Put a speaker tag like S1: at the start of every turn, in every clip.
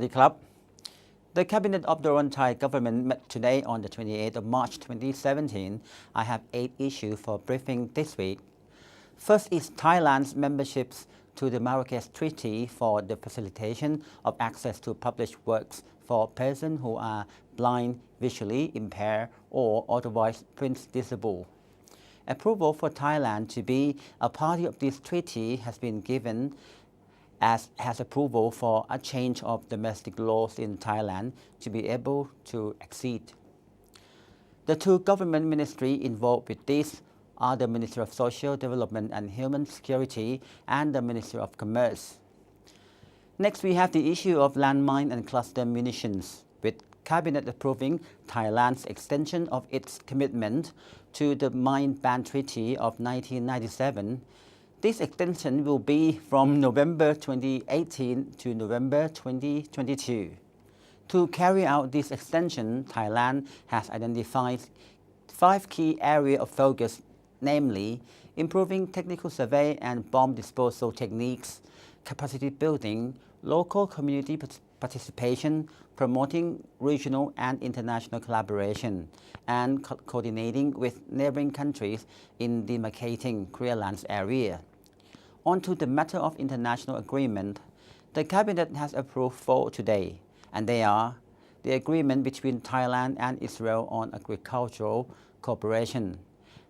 S1: ดีครับ The Cabinet of the Thai government met today on the 28th of March 2017. I have 8 issues for briefing this week. First is Thailand's membership to the Marrakesh Treaty for the facilitation of access to published works for persons who are blind, visually impaired, or otherwise print disabled. Approval for Thailand to be a party of this treaty has been given, as has approval for a change of domestic laws in Thailand to be able to accede. The two government ministries involved with this are the Ministry of Social Development and Human Security and the Ministry of Commerce. Next, we have the issue of landmine and cluster munitions, with Cabinet approving Thailand's extension of its commitment to the Mine Ban Treaty of 1997. This extension will be from November 2018 to November 2022. To carry out this extension, Thailand has identified 5 key areas of focus, namely improving technical survey and bomb disposal techniques, capacity building, local community participation, promoting regional and international collaboration, and coordinating with neighboring countries in demarcating clearance area. On to the matter of international agreement, the Cabinet has approved 4 today, and they are the agreement between Thailand and Israel on agricultural cooperation,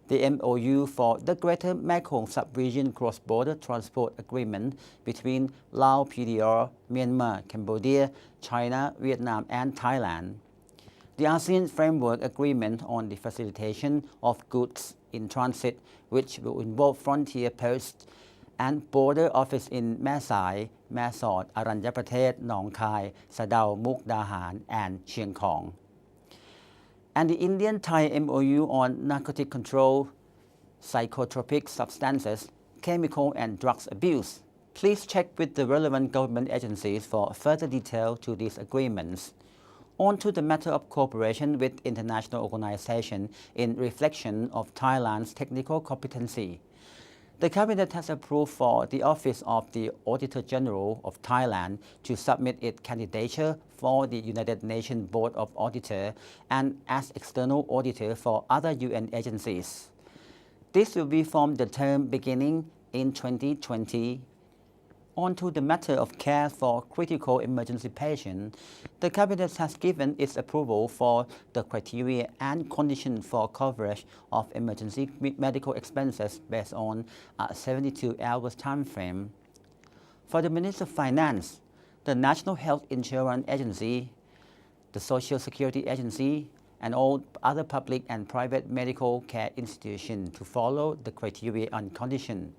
S1: the MOU for the Greater Mekong Sub-region Cross-Border Transport Agreement between Laos, PDR, Myanmar, Cambodia, China, Vietnam, and Thailand, the ASEAN Framework Agreement on the facilitation of goods in transit, which will involve frontier posts and border office in Mae Sai, Mae Sot, Aranya Pradesh, Nong Khai, Sadao, Mukdahan, and Chiang Khong. And the Indian-Thai MOU on narcotic control, psychotropic substances, chemical and drugs abuse. Please check with the relevant government agencies for further detail to these agreements. On to the matter of cooperation with international organizations in reflection of Thailand's technical competency. The Cabinet has approved for the Office of the Auditor General of Thailand to submit its candidature for the United Nations Board of Auditors and as external auditor for other UN agencies. This will be from the term beginning in 2020. On to the matter of care for critical emergency patients, the Cabinet has given its approval for the criteria and conditions for coverage of emergency medical expenses based on a 72-hour time frame. For the Minister of Finance, the National Health Insurance Agency, the Social Security Agency, and all other public and private medical care institutions to follow the criteria and conditions.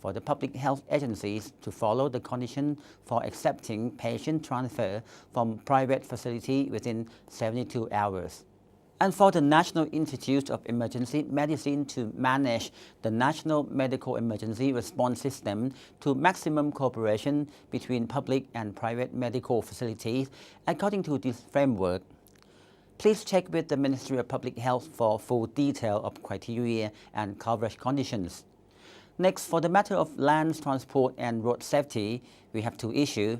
S1: For the public health agencies to follow the condition for accepting patient transfer from private facility within 72 hours. And for the National Institute of Emergency Medicine to manage the National Medical Emergency Response System to maximum cooperation between public and private medical facilities according to this framework. Please check with the Ministry of Public Health for full detail of criteria and coverage conditions. Next, for the matter of land transport and road safety, we have 2 issues.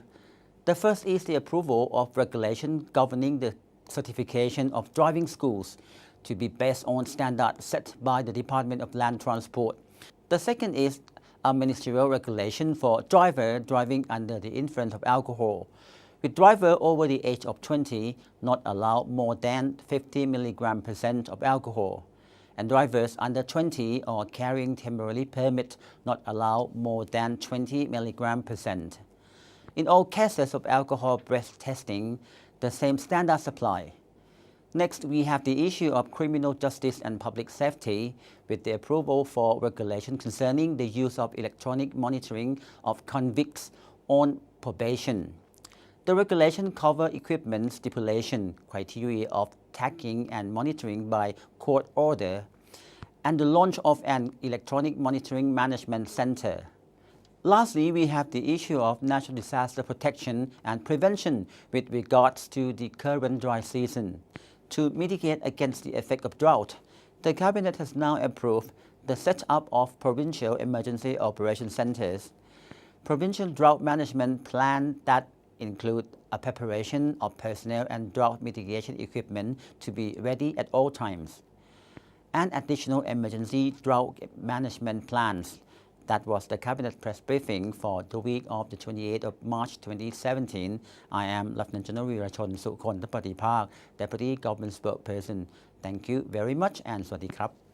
S1: The first is the approval of regulation governing the certification of driving schools to be based on standards set by the Department of Land Transport. The second is a ministerial regulation for driver driving under the influence of alcohol, with driver over the age of 20 not allowed more than 50 mg% of alcohol, and drivers under 20 or carrying temporary permit not allowed more than 20 mg%. In all cases of alcohol breath testing, the same standards apply. Next, we have the issue of criminal justice and public safety, with the approval for regulation concerning the use of electronic monitoring of convicts on probation. The regulation covers equipment stipulation, criteria of tagging and monitoring by court order, and the launch of an electronic monitoring management center. Lastly, we have the issue of natural disaster protection and prevention with regards to the current dry season. To mitigate against the effect of drought, the Cabinet has now approved the set-up of provincial emergency operation centers, provincial drought management plan that include a preparation of personnel and drought mitigation equipment to be ready at all times, and additional emergency drought management plans. That was the Cabinet press briefing for the week of the 28th of March 2017. I am Lieutenant General Virachon Sukhon Tapatipak, Deputy Government Spokesperson. Thank you very much and สวัสดีครับ